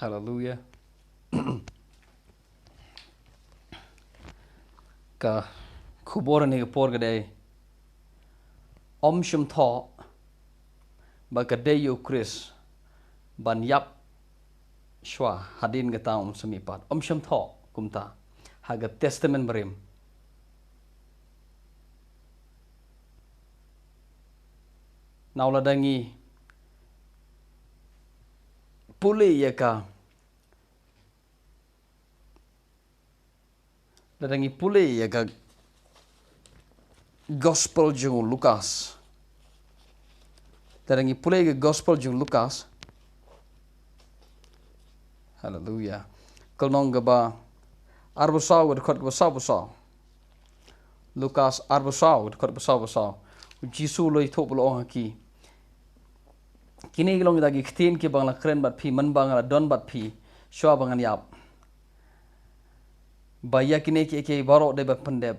Hallelujah. Ka kubor ni kapor gede shym thoh ba gede yo Khrist ban yap shwa hadien gata mihpat shym thoh kumta haga testament barim now ladangi puli yaka ladangi puli yaka gospel jong Lukas ladangi puli ke gospel jong Lukas. Hallelujah. Kulnong gaba arbusau dkhot basau Lukas arbusau dkhot basau Jisu loi thop lo haki kini gelong dagi ktin ke bangla kren bat phi man bangla don bat phi shwa bangan yap baya kini ke baro de bat pandep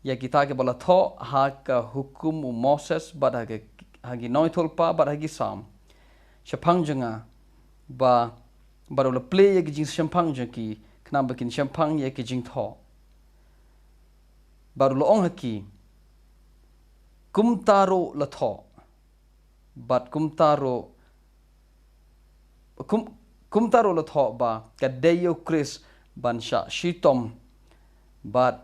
ya kita ke bala tho ha ka hukum Moses bat hagi noi tholpa bat hagi sam shapang janga ba baro le play ya jing shampang jaki kna bakin shampang ya ke jing tho baro lo ong haki kumtaro la tho but kumtaro la tho ba kadeyo Khrist ban shah shitom but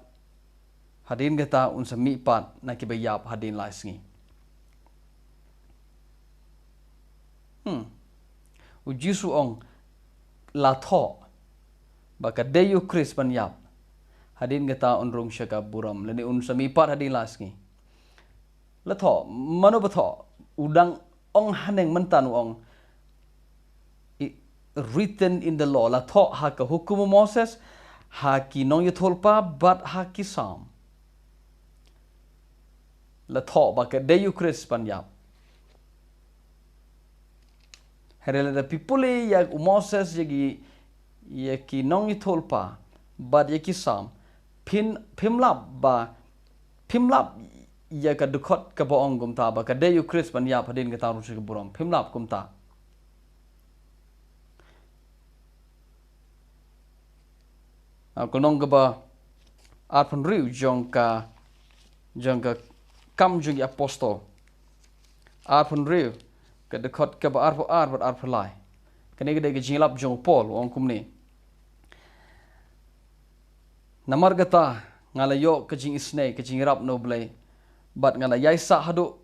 hadien gata unsa mihpat na kibayap hadien laisngi Jisu ong la tho ba kadeyo Khrist ban yap hadien gata rung shaka burom leni unsa mihpat hadien laisngi la tho mano ba tho udang ong haneng mentan ong written in the law la tho ha ka hukum Moses ha ki nong yatholpa but ha ki sam la tho ba ka deyu Khrist pan yap herela da people ya Moses yagi ya ki nong yatholpa but ya ki sam phimlap ya ka dkhot kaba ong gumta ba ka deyu Khrist ban yap hadien gata rusi burom phimlap kumta kulnong gaba arpun riu jong ka kam jong apostol arpun riu ka dkhot kaba arpu lai kani gede jinglap jong Paul ong kumni namar gata ngalayo ka jing isnei ka jing rap no blai but ngala yaisa hadu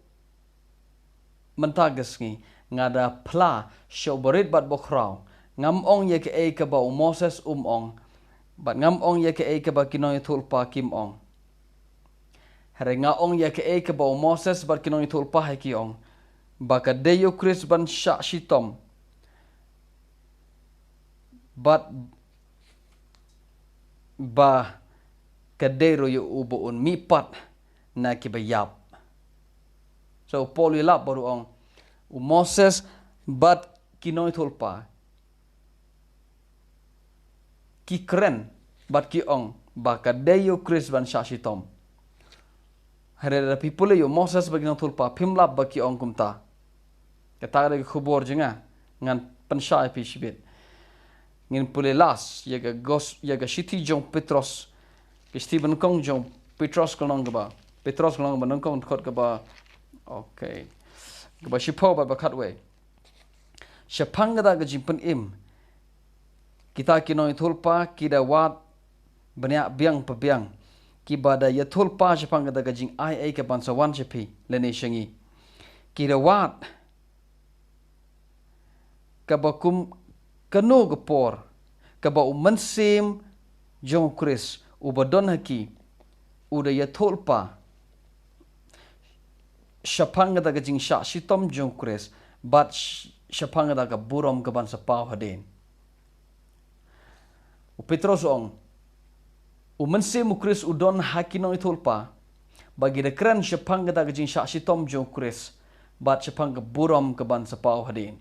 mentagas ngi ngada pla shobarit bat bokraw ngam ong ye ke e ka ba Moses ong but ngam ong ye ke e ka ba kinoy thulpa kim ong hare nga ong ye ke e ka ba Moses bat kinoy thulpa ha ki ong ba ka deyo Khrist ban shah shitom but ba kadero yo ubo un mihpat na kibayap so Paul yelap baru ong Moses but kinoy thulpa ki kren but ki ong baka deyo Khrist ban shah shitom harera people yo Moses bagi nong thulpa phimlap baki ong kumta kata de khubor jenga ngan pensai pi shibit ngin pule las yaga shiti jong Petros Stephen kong jong Petros kolong gaba Petros kolong ba nong kong dkhot gaba okay gaba shipo ba khatwe shapang da ga jimpen im kita kinoy thulpa kida wat banyak biang pabiang kibada ya thulpa shapang da ga jing ai ka ban sawan chepi lene shangi kida wat kabakum kanu gapor kaba umansim jong Khrist ubadon haki uda ya thulpa shapang da ga jing shah shitom jong Khrist but shapang da ga burom ka ban sa pau hadien Petros ong umansim Khrist udon haki no thulpa bagi de kran shapang da ga jing shah shitom jong Khrist but shapang ga burom ka ban sa pau hadien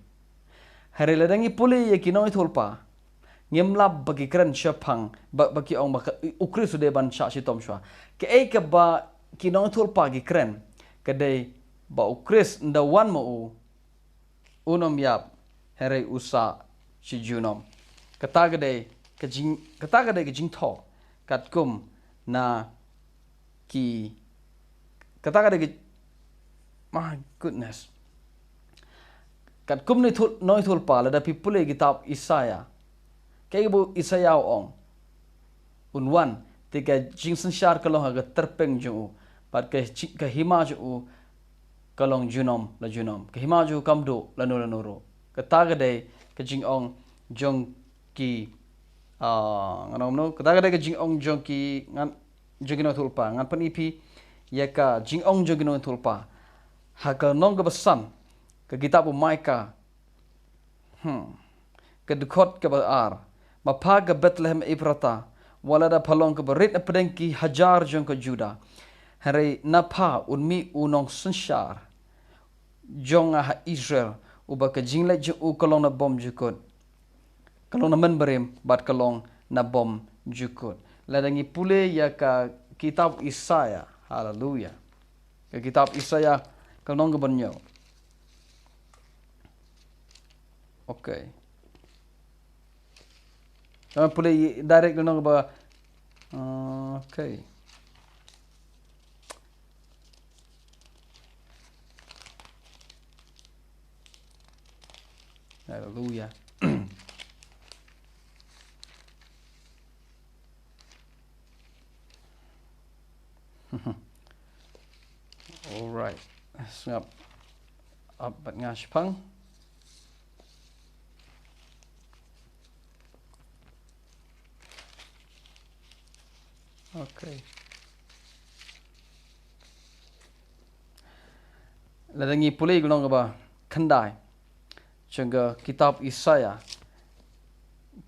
hare ladangi puli ye kinoi thulpa ngemlap bagi kran shapang bagi ong baka Khrist de ban shah shitom shwa ke e ka ba kinoi thulpa gi kran kadai ba Khrist nda wan mo unom yap hare usa si junom. Kata gede ke jingtho kat kum na ki kata gede ke my goodness. Kat kum ni noi thul pa la da pipule kitab Isaya. Kay bu Isaya ong. Unwan tika jingsen shar kalong aga terpeng ju pat ke hima ju kalong junom la junom. Ke hima ju kamdo la no ro. Kata gede ke jing ong jong ki nganom no kata gede ke jing ong jong ki ngan jogino thul pa ngan panipi ya ka jing ong jogino thul pa. Ha ka nong ke besan ke kitab Maika ke dkhot ke bar mapa ke Bethlehem Efrata wala da palong ke berit na pedengki hajar jong ke Juda hari napa unmi unong sensyar jong ha Israel uba ke jinglet ju kalong na bom jukut kalong na men barim bat kalong na bom jukut ladangi pule ya ka kitab Isaya haleluya ke kitab Isaya kalong ke banyo. Okay. Kami boleh direct nong ba. Okay. Hallelujah. All right. Ngap bat ngashpang. Okay. Ladangi pulai gulong ba kandai. Chunga kitab Isaya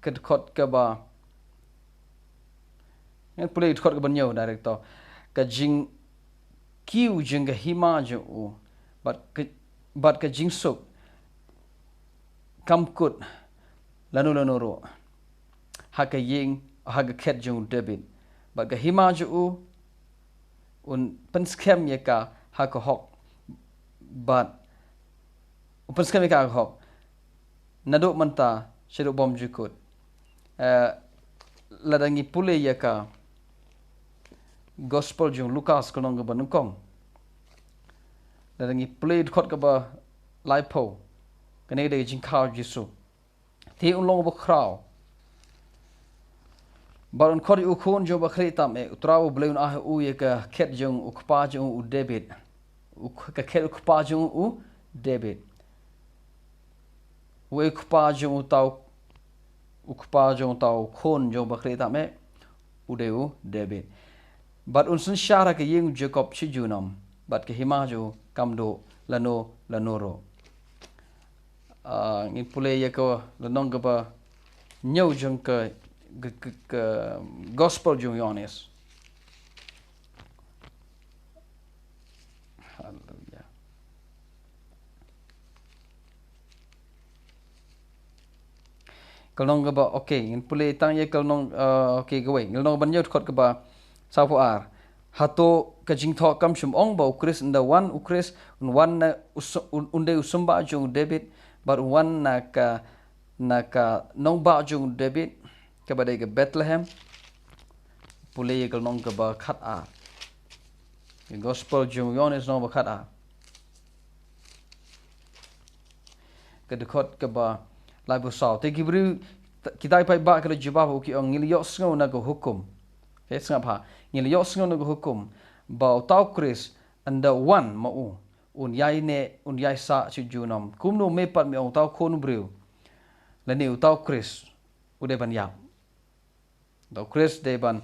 dkhot ke ba. Yang pulai dkhot ke banyo direct to. Ka jing kiu jingga hima ju bat ke jingsuk kamkut lanu ro. Ha ka ying ha ka khet jung David. Baga hima ju un penskem ye ka ha ka hok but penskem ye ka hok naduk manta sheduk bom jukut ladangi pule ye ka gospel jung Lukas kolong ga banungkong ladangi pule dkhot ka ba laipo kane de jinghikai Jisu ti un long bo krau baron kori ukun jo bakri tam utrawo bleun ye ka khet jong ukpa jong u David ka khet ukpa jong u David we ukpa jong tau khon jong bakri tam u David bat un sun shara ke yeng Jacob chi junom bat ke hima jo kamdo lano ro ngin pule ye ko lanong ga ba nyau jong ke gospel jung yonis. Hallelujah. Kalong ga ba okay in pule tang ye kalong okay ga we kalong ban yot khot ga ba sa fu ar hato ka jingtho kam shum ong ba Khrist nda wan Khrist wan na unde usumba jung David bar wan na ka nong ba jung David kepada ke Bethlehem pule ye kalong ke ba khat a gospel jung yonis no ba khat a ke dkhot ke ba lai bu saw te gibru kita pai ba ke jibab ki ong ngil yo sngo na go hukum ke snga pha ngil yo sngo na go hukum ba tau Khrist anda wan ma un yai sa chi junom Kumno mihpat mi ong tau khon briu la ni tau Khrist ude ban yap do Khrist de ban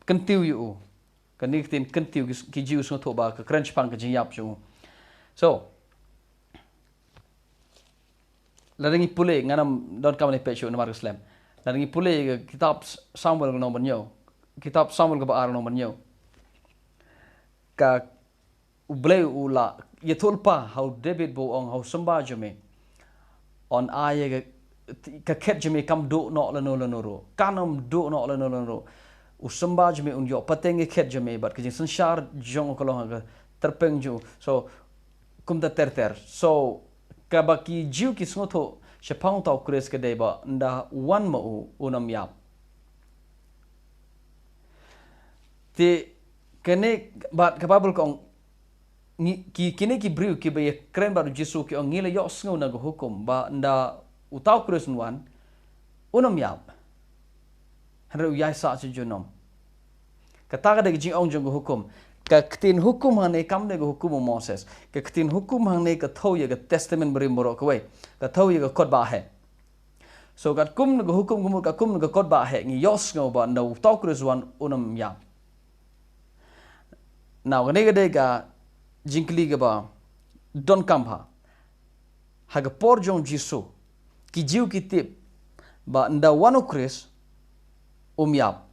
kentiu yu kanik tin kentiu ki Jisu tho ba ka crunch pang ka jing yap chu so ladangi pule nganam don kam ne pechu na mar Islam ladangi pule kitab Samuel no banyo kitab Samuel ka ba ar no banyo ka uble ula yetulpa how David bo ong how samba jame on aye ka khet jame kam do no la no ro kanam do no la no ro usamba jame un yo pateng khet jame bat ke jing shar jong ko lo terpeng ju so kum da ter so ka ba ki jiu ki sngo tho Shapang tau Khrist kedai ba nda wan mau unam yap. Ti kene bat kapabel kong kini ki briu ki ba kren ba Jisu ki ong ngile yok sngo na hukum ba nda utau Khrist wan unam yap. Henry uyai sa si junom. Kata kada jing ong jong hukum. Ka ketin hukum hang ne kam ne hukum Moses. Ka ketin hukum hang ne ka thoh ye ka testament barim borok we. Ka thoh ye ka khot ba he. So kat kum ne hukum gumur ka kum ne ka khot ba he ngi yos ngo ba no tau Khrist wan unam yam. Now kane ka de ka jingkli ka ba don kam ha. Ha ka por jong Jisu. Ki jiu ki tip ba nda wanu Khrist yap.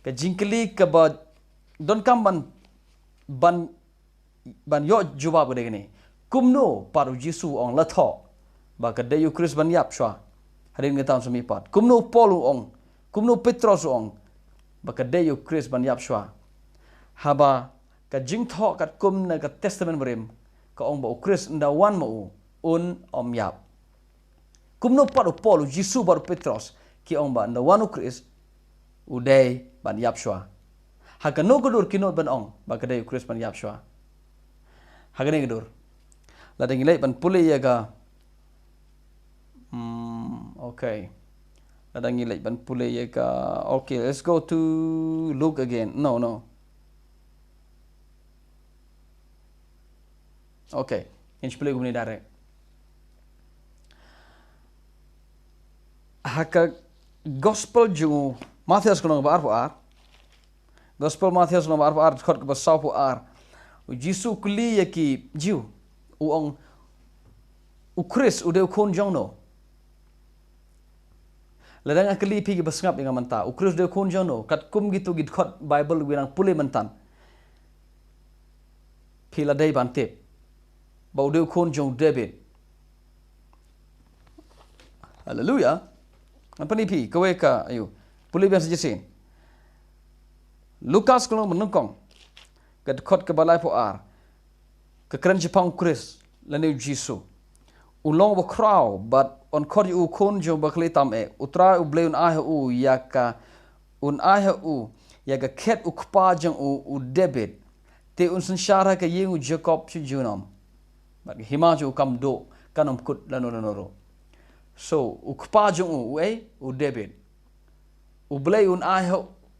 Ka jingkli ka ba don kam ban yo jawab ka de Kumno paru Jisu ong la thoh ba ka de Khrist ban yap shwa. Hadien ngetam sa mihpat. Kumno Paulu ong, kumno Petros ong ba ka de Khrist ban yap shwa. Haba ka jingthok kat kum na ka testament barim ka ong ba Khrist nda wan mau om yap. Kumno paru Paulu Jisu baru Petros ki ong ba nda wanu Khrist udai ban yap shwa. Haka no gudur kinot ban ong ba ka de Khrist ban yap shwa. Haka ne gudur. La ding lay ban puli ya ga okay. La ding lay ban puli ya ga okay, let's go to Luke again. No. Okay, inch puli gumni direct. Haka gospel ju Matthews kono ba ar gospel Matthews no ba ar khot ba sau pu ar Jisu kli ya ki jiu ong Khrist ude kon jong no ladang akli pi ki basngap inga manta Khrist de kon jong no kat kum gitu dkhot Bible winang pule mantan pila dai ban tip ba ude kon jong David. Hallelujah. Apa ni pi kowe ka ayo puli biasa jesin Lukas kalau menengkong ke dkhot ke balai po ar ke keren Jepang Khrist lani Jisu ulong ba kraw but on khot u kon jo ba kli tam e utra u bleun a u ya ka un a u ya ga ket u kpa jang u David te un san shara ka yeng u Jacob chu junam ba hima ju kam do kanom kut lanoro. So ukpa jong u David u blay un ai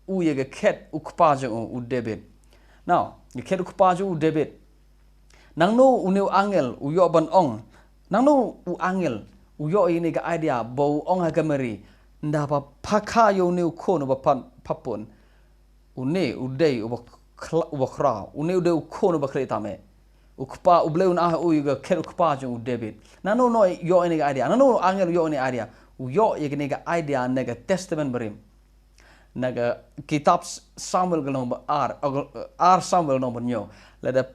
u ye ga ket ukpa jong u David. Now ye ket ukpa jong u David nang no u new angel u yo ban ong nang no u angel u yo ini ga idea bo ong ha gamari nda pa phakha yo new ko no ba papun u ne u dei u ba khra u ne u de u ko no ba khle tame ukpa u blay un ai u ye ga ket ukpa jong u David. Nano no yo ini ga idea. Nano angel yo ini idea. Yo ye ga idea nega testament barim. Nega kitab Samuel galong ar Samuel no banyo. Lada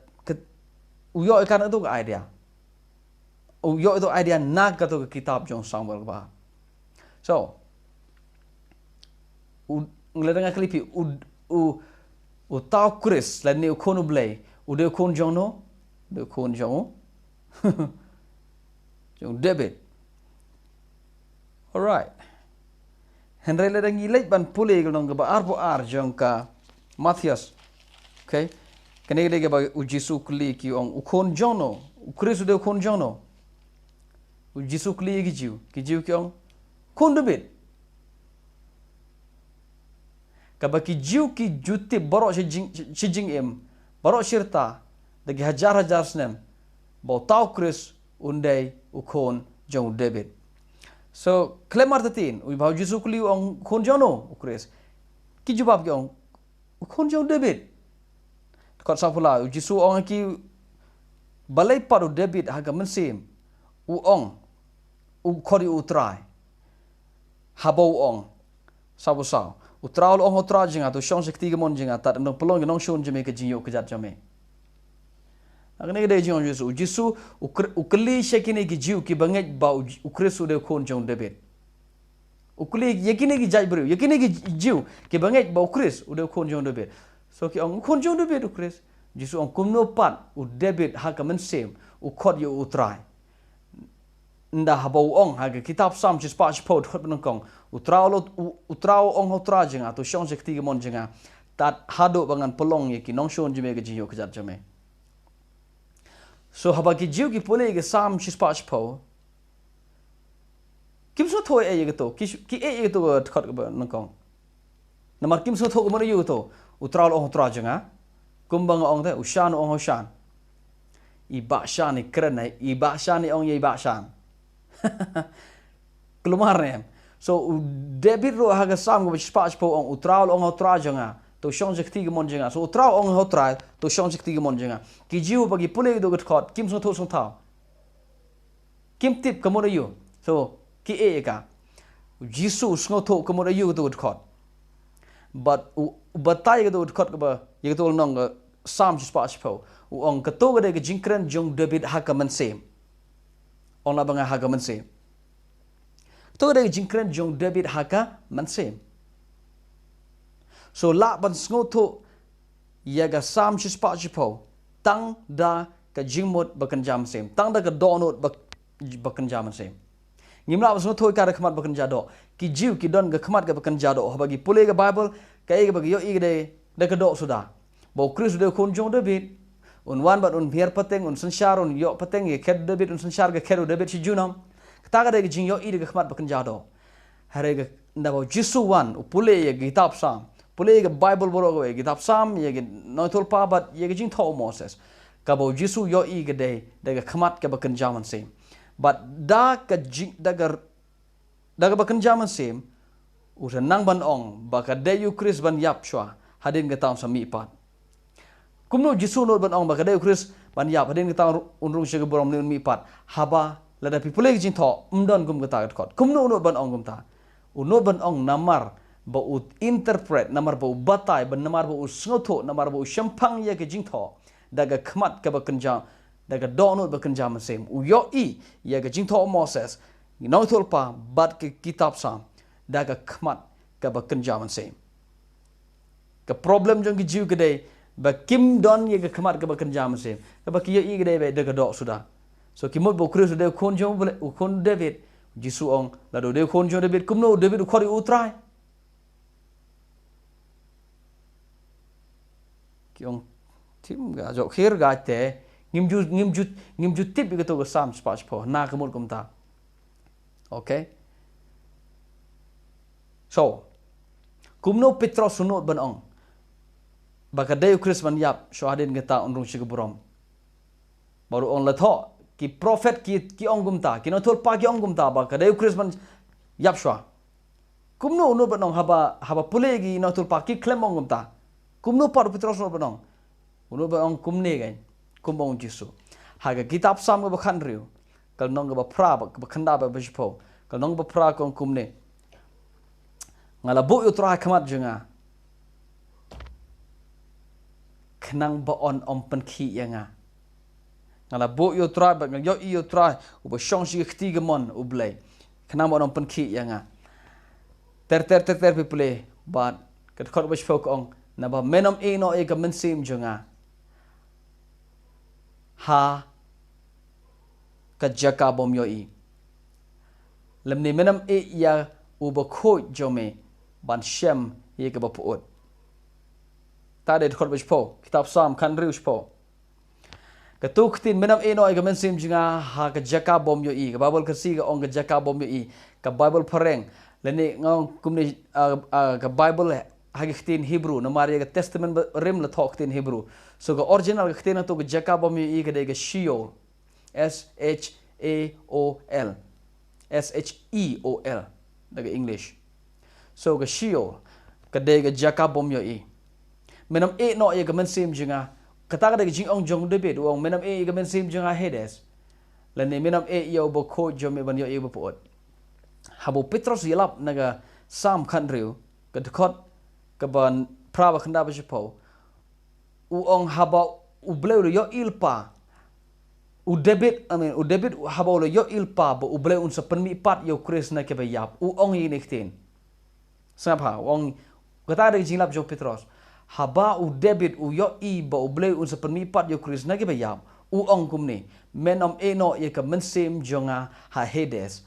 yo ikan itu ga idea. Yo itu idea naga to kitab jong Samuel ba. So ngledang aklipi u tau Khrist la ne ukonu blay. U de ukon jong no. De ukon jong. Jong David. Alright. Henry le dangi leit ban pule gulong ba ar jong ka Matthias. Okay. Kene de ba u Jisu kli ki ong u kon jono. U Khrist de kon jono. U Jisu kli ki jiu ki ong kon David. Ka ba ki jiu ki juti borok si jing borok shirta dagi hajar snem. Ba tau Khrist undai ukon jong David. So klemar tatin u bau Jisu kli ong kon jono Khrist ki jawab ki ong ukon jong David kot sapula u Jisu ong ki balai paru David haga mensim u ong u khori u trai habau ong sabu sa u traul ong tra jinga tu shong sekti gemon jinga tat no pelong nong shon jeme ke jinyo ke jat jame. Agane gede jong Jisu u kli shekine ki jiu ki banget ba u Khrist de kon jong David. U kli yekine ki jai bru yekine ki jiu ki banget ba u Khrist de kon jong David. So ki ong kon jong David u Khrist Jisu ong kumno pat u David ha ka men sem u khot yo u trai. nda habau ong haga kitab sam chis pa chpot hot benongkong utrao ong hotra jenga to shong sekti gemon jenga tat hado bangan pelong ye ki nong shon jeme ge jiyo kjat jame so haba ki jiu ki pole ge sam chis pa chpo kim so thoi ye ge to ki ye to dkhot ge benongkong namar kim so tho ge mon yu to utrao ong hotra jenga kumbang ong te ushan ong hoshan i ba shan ni kren i ba shan ni ong ye ba shan keluar so debit ro haga sam go spach po on utrao on hotra janga to shong sekti ge mon janga so utrao on hotra to shong sekti ge mon janga ki jiu bagi pule do dkhot kim so tho song thao kim tip kamon yu so ki e ka Jisu sngo tho kamon yu do dkhot but batai ge do dkhot ba ye to nong sam spach po on ka to ge jingkren jong debit hakaman sem on la banga haga manse to de jingkren jong debit haga manse so la ban sngo to yaga sam chispa chipo tang da ka jingmot bakan jam sem tang da ka donot bakan jam sem ngimla sngo to ka khmat bakan jado ki jiu ki don ga khmat ga bakan jado habagi pule ga bible ka e ga bagi yo i de ka do suda bo Khrist de kon jong debit un wan bat un biar pateng un sanshar un yo pateng ye khed debit un sanshar ge kheru debit si junam ta ga de jing yo i de khmat bakan jado hare ge ndabo Jisu wan pule ye kitab sam pule ye bible boro ge kitab sam ye ge noitol pa bat ye ge jing tho moses ka bo Jisu yo i ge de khmat ke bakan jaman se but da ka jing da ga bakan jaman se u nang ban ong ba ka de yu Khrist ban yap shwa hadien ge taun sa mihpat Kumno Jisu not ban ong ba kadai Khrist ban yap hadien kita rung shege burom ni mihpat haba lada people ge jing tho umdon gum gata dkhot kumno not ban ong gum ta unot ban ong namar ba u interpret namar ba u batai ban namar ba u snotho namar ba u shampang ye ge jing tho daga khmat ka ba kanjam daga donot ba kanjam sem u yo i ye ge jing tho moses no thol pa bat ke kitab sam daga khmat ka ba kanjam sem ka problem jong ge jiu ge dei ba kim don ye ga khmat ga ba kan jam se ba ki ye i gde be de ga do suda so ki mo bo Khrist de khon jong bole u khon David Jisu ong la do de khon jong David kumno David khori utrai ki ong tim ga jo kher ga te ngim ju tip ga to ga sam spach po na ka mo kum ta okay so kumno Petros sunot ban ong baka dayu Khrist ban yap shahadin geta unrung shige burom baru on la tho ki prophet ki ong gumta ki no thol pa ki ong gumta baka dayu Khrist ban yap shwa kumno no banong haba pule gi no thol pa ki klem ong gumta kumno par Petros no banong uno ba ong kumne gain kumbong Jisu haga kitab sam ga bakhan riu kal nong ga pra ba khanda ba bishpo kal nong ba pra kong kumne ngala bu yu tra khamat junga kenang ba on pen khi yanga ngala bo yo tra ba yo i yo tra u ba shong shi khti gamon u blai kenang ba on pen khi yanga ter people ba kat khot ba shpok ong na ba menom e no e ga men sim junga ha ka jaka bom yo i lemni menam e ya u ba khoi jome ban shym ye ga ba puot ta de dkhot bishpo kitab sam kan riu shpo ka tuktin menam e no ai ga men sim jinga ha ka jaka bom yo i ka bible ka si ga ong ka jaka bom yo i ka bible pareng leni ngong kumni ka bible ha ga khtin hebrew na mari ga testament rim la thok tin hebrew so ga original ga khtin to ga jaka bom yo i ka de ga shiol SHEOL daga english so ga shiol ka de ga jaka bom yo i menam e no ye ga men sim jinga kata ga jing ong jong de be do ong menam e ga men sim jinga hedes la ne menam e yo bo ko jom e ban yo e bo pot habo Petros yelap naga sam khan riu ka dkhot ka ban praba khanda ba jipo u ong haba u bleu yo ilpa u debit haba yo ilpa bo u bleu un sa pen mihpat yo Khrist na ke ba yap u ong yi nektin sapa ong kata ga jing lap jo Petros haba u debit u yo i ba u bleu un sa pen mihpat yo Khrist na ke ba yap ong kumni menom eno ye ka mensim jonga ha Hades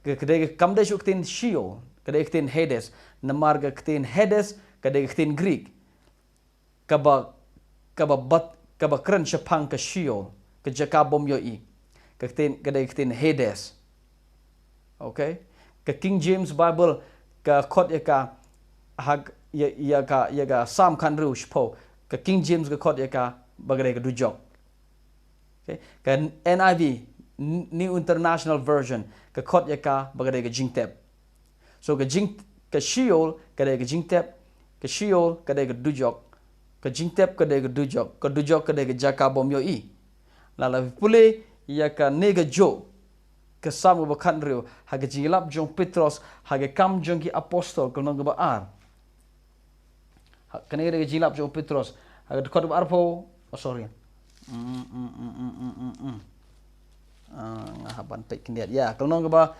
kadai kamde shuktin shio kadai ktin Hades namarga ktin Hades kadai ktin Greek kaba kren shapang ka shio ka jakabom yo I kadai ktin Hades. Okay, ka King James Bible ka khot ya ka hag ya ka sam kan ru shpo ka King James ka khot ya ka bagre ka dujok. Okay, ka NIV New International Version ka khot ya ka bagre ka jingtep. So ka shiol ka de ka jingtep, ka shiol ka de ka dujok, ka jingtep ka de ka dujok ka de ka jakabom yo I. Lala pule ya ka nega jo kasam ba kanrio haga jingilap jong Petros haga kam jong ki apostol ko nong ba ar kanere ga jingilap jong Petros haga dkhot ba arpo sorry haban pe kindiat ya ko nong ba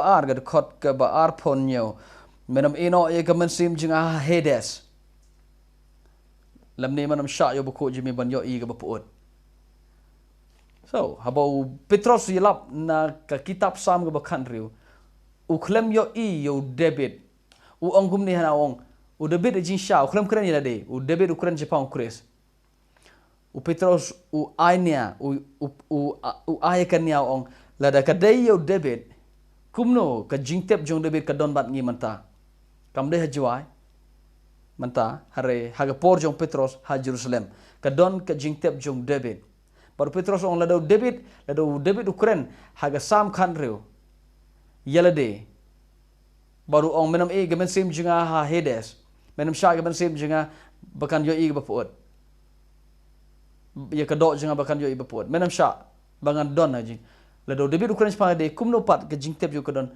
ar ga dkhot ka ba arpo nyo menam eno ye ka mensim jing Hades lam ne manam shah yo buko jimi ban yo I ga ba puot. So, habau Petros yelap na ka kitab sam ga bakan riu. U klem yo I yo David. U ongum ni hana ong. U David jin shah u klem kren yela de. U David u kren Japan Khrist. U Petros u ainia u ayakan nia ong lada ka day yo David. Kumno ka jingtep jong David ka don bat ngi manta. Kam de hajwai manta hare haga por jong Petros ha Jerusalem. Ka don ka jingtep jong David. Baru Petros ong ladau David Ukren haga sam kan riu yelade baru ong menam gamen sim jinga ha Hades menam shah gamen sim jinga bakan yo I bapuot ya kadok jinga bakan yo I bapuot menam shah bangan don haji ladau David Ukren spade kumno pat ke jingtep yo kadon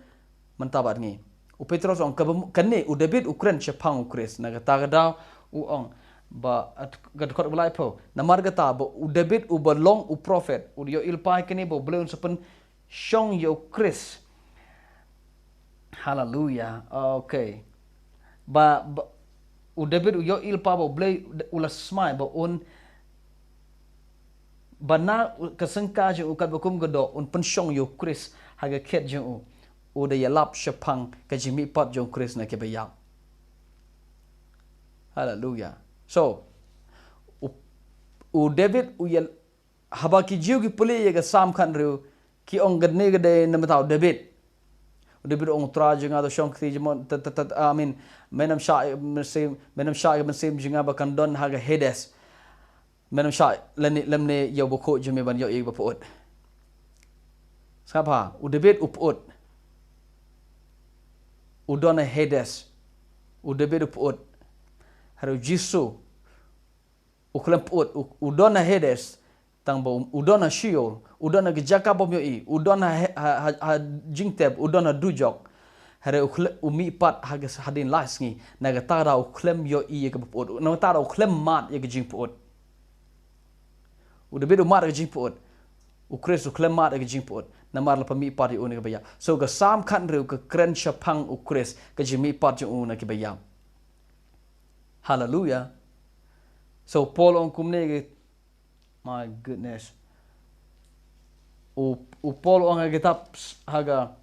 mantabat ngi u Petros ong kanne u David Ukren chapang Khrist naga tagadaw u ong ba dkhot bulai po namar gata ba u David u balong u prophet u yo ilpai kini bo bleun sepen shong yo Khrist. Hallelujah. Okay, ba u David u yo ilpa bo blei ula smai ba un bana kasengka je u kat bakum godo un pen shong yo Khrist haga khet je u de yalap shapang ka jimi pat jong Khrist na ke bayam. Hallelujah. So, u David u yel haba ki jiu ki puli ye ga sam kan riu ki ong gadne gade namatau David. U David ong tra jinga do shong kthi jemon amin menam shah mesim jinga ba kan don haga Hades. Menam shah lemne yo boko jeme ban yo e ba pot. Sapa u David u pot. U don Hades. U David u pot. Haru Jisu uklem put udona Hades tangbo udona shiol udona gejaka bom yo I udona jingtep udona dujok hare mihpat hagas hadin lasngi naga tara uklem yo I ke put naga tara uklem mat ye jing put udah bedu mat ke jing put Khrist uklem mat ke jing put namar la mihpat yo ne ke baya so ga sam kan reu ke kren shapang Khrist ke jing mihpat yo ne ke baya. Hallelujah. So Paul on kumne my goodness. U Paul on kitab haga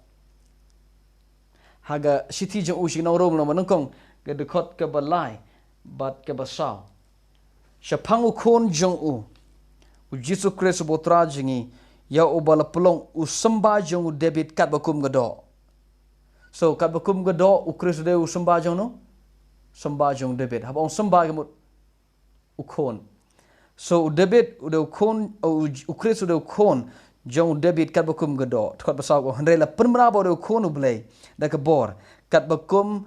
siti jeng ushi na rom no manungkong ke dkhot ke balai bat ke basau. Shapang u kon jong u Jisu Khrist botra jingi ya u bala pelong u sembah jong u David kat bakum gado. So kat bakum gado u Khrist de u sembah jong no sembah jong David habang sembah gemut ukon. So David udah ukon Khrist udah ukon jong David kat bakum gado tkot basau ko hendrela penmera udah ukon ublay da ke bor kat bakum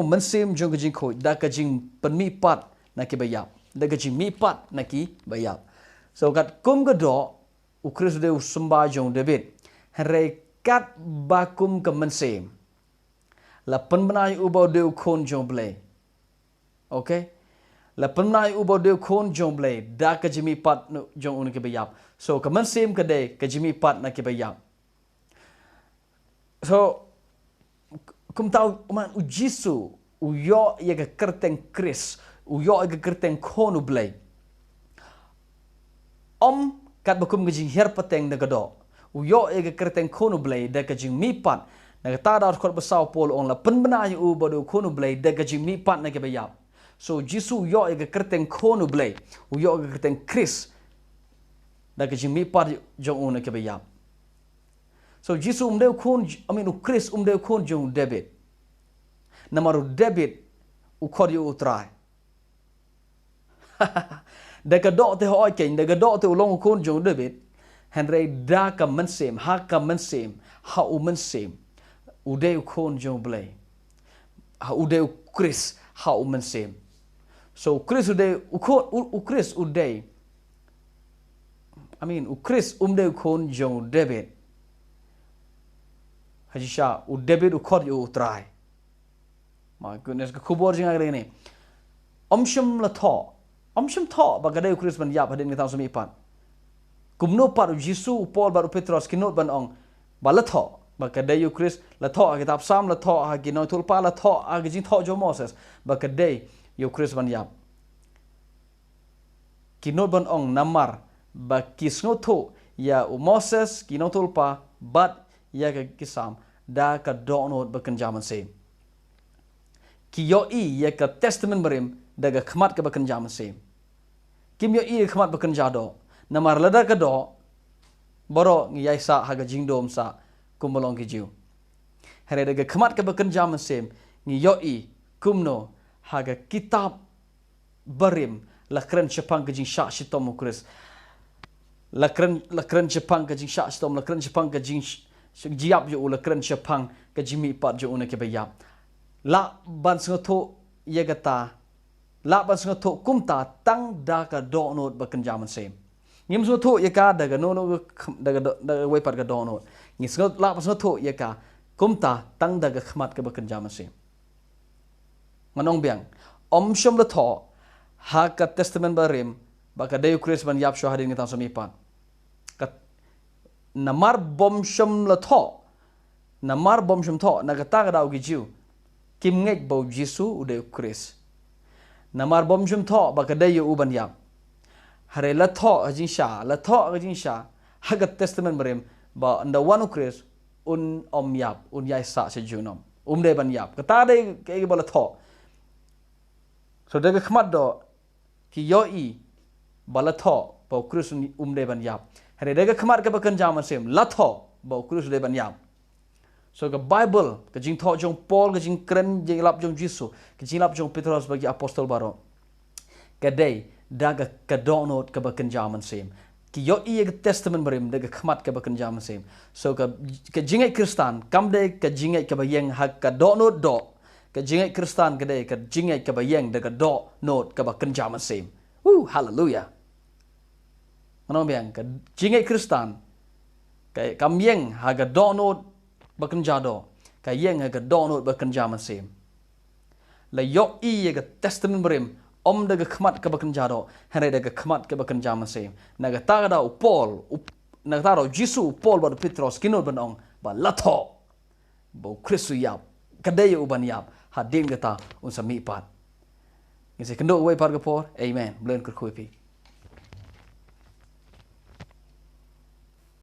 mensim jong jingkhoi da ke jing penmihpat na ki bayap da ke jing mihpat na ki bayap. So kat kum gado Khrist udah sembah jong David hendrela kat bakum ke mensim la penbenai ubau de ukon jong blay. Okay, la penbenai ubau de ukon jong blay da ke jimi pat jong un ke bayap. So ke mensim ke de ke jimi pat na ke bayap. So kum tahu man u Jisu u yo ye ke kerteng Khrist u yo ye ke kerteng kon u blay kat bakum gajing her pateng na gado uyo ega kerteng kono blay da gajing mihpat na ta da khot basau pol ong la penbena yu bodo kono blay da gajing mihpat na kebayap so Jisu uyo ega kerteng kono blay uyo ega kerteng Khrist da gajing mihpat jong na kebayap so Jisu umdeu kon Khrist umdeu kon jong David namaru David ukhod yu utrai da gado te hoi ken da gado te ulong kon jong David henry da ka mensem ha ka mensem ha u mensem udeu kon jong blay ha udeu Khrist ha u mensem so Khrist udeu u Khrist udeu u Khrist umdeu kon jong David hajisha u David ukhod yu utrai my goodness ka khubor jinga ni shym la tho shym tho bagadai Khrist ban yap hadien kita sami pan Kumno paru Jisu Paul baru Petros kinot ban ong balatho bagadai Khrist la tho kitab sam la tho ha ginoi tulpa la tho ha gijin tho jo Moses bagadai Khrist ban yap kinot ban ong namar ba kisno tho ya Moses kinot tulpa bat ya ka kisam da ka donot bakanjaman se Kiyoi ya ka testament barim daga khmat ka bakanjaman se kim yo i khmat bakanjado namar lada ka do boro ngiyai sa haga jingdom sa kumolong ki jiu here daga khmat ka bakanjaman se ngiyo i kumno haga kitab barim lakran chapang ka jing shah shitom Khrist lakran chapang ka jing shah shitom lakran chapang ka jing jiap jo lakran chapang ka jimi pat jo una ke bayap la ban sngatho yegata la ban sngatho kumta tang da ka donot bakanjaman sem ngim sngatho yeka daga no daga way pat ka donot ngi sngot la ban sngatho yeka kumta tang daga khmat ka bakanjaman sem manong biang shym la tho ha ka testament barim baka dayu Khrist ban yap shwa hadien kita sami pan ka namar shym la tho namar shym tho nagata ka daw gi jiu jingngeit bau Jisu udah Khrist namar shym tho bakadai uban yap hare la tho ajin sha hagat testament barim ba anda wanu Khrist yap yai sa se junom de ban yap kata dai ke bala tho so daga khmat do ki yoi bala tho bau Khrist de ban yap hare daga khmat ka bakan jaman sem la tho bau Khrist de ban yap so ke Bible ke jing tho jong Paul ke jing kren jing lap jong Jisu ke jing lap jong Petros bagi apostol baro ke dai daga ke donot ke bakan jaman sem ki yo i ke testament barim daga khmat ke bakan jaman sem so ke jingngeit khristan kam dai ke jingngeit ke bayeng hak ke donot do ke jingngeit khristan ke dai ke jingngeit ke bayeng daga do not ke bakan jaman sem hallelujah manong biang ke jingngeit khristan ke kam yeng ha ke donot bakan jado ka yeng ga donot bakan jaman sem la yo i ga testament barim daga khmat ka bakan jado hare daga khmat ka bakan jaman sem naga tagada Paul naga taro Jisu Paul baru Petros kinot banong ba latho bo Khrist yap kadai uban yap hadien kata unsa mihpat ngise kendo way par gapor amen blen kur khuipi